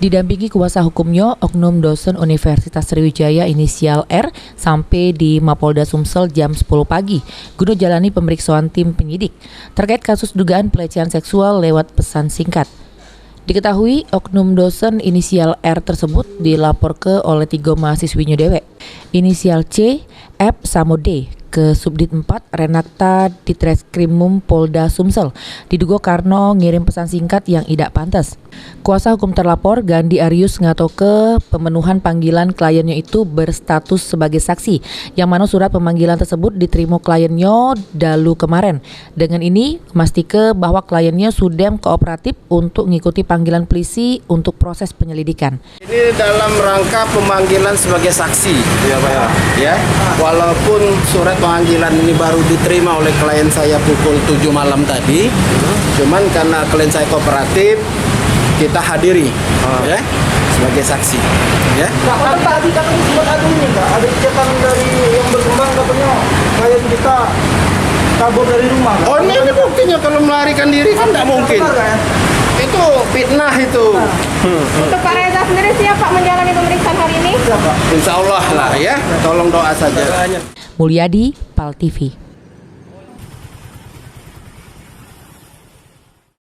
Didampingi kuasa hukumnya, oknum dosen Universitas Sriwijaya inisial R sampai di Mapolda Sumsel jam 10 pagi guna jalani pemeriksaan tim penyidik terkait kasus dugaan pelecehan seksual lewat pesan singkat. Diketahui oknum dosen inisial R tersebut dilaporkan oleh 3 mahasiswinya dewek, inisial C, F, sama D ke Subdit 4 Renakta Ditreskrimum Polda Sumsel diduga karena ngirim pesan singkat yang tidak pantas. Kuasa hukum terlapor Gandhi Arius ngatoke pemenuhan panggilan kliennya itu berstatus sebagai saksi, yang mana surat pemanggilan tersebut diterima kliennya dalu kemarin. Dengan ini memastikan bahwa kliennya sudah kooperatif untuk mengikuti panggilan polisi untuk proses penyelidikan. Ini dalam rangka pemanggilan sebagai saksi, ya Pak ya. Walaupun surat pemanggilan ini baru diterima oleh klien saya pukul 7 malam tadi, cuman karena klien saya kooperatif, kita hadiri ya sebagai saksi ya. Pak, tadi katanya sempat ada ini Pak, ada kegiatan dari yang berkembang katanya klien kita kabur dari rumah. Oh ini buktinya, kalau melarikan diri kan tidak mungkin. Itu fitnah itu. Untuk Pak Reza sendiri siap Pak menjalani pemeriksaan hari ini? Insya Allah lah ya, tolong doa saja. Mulyadi, PAL TV.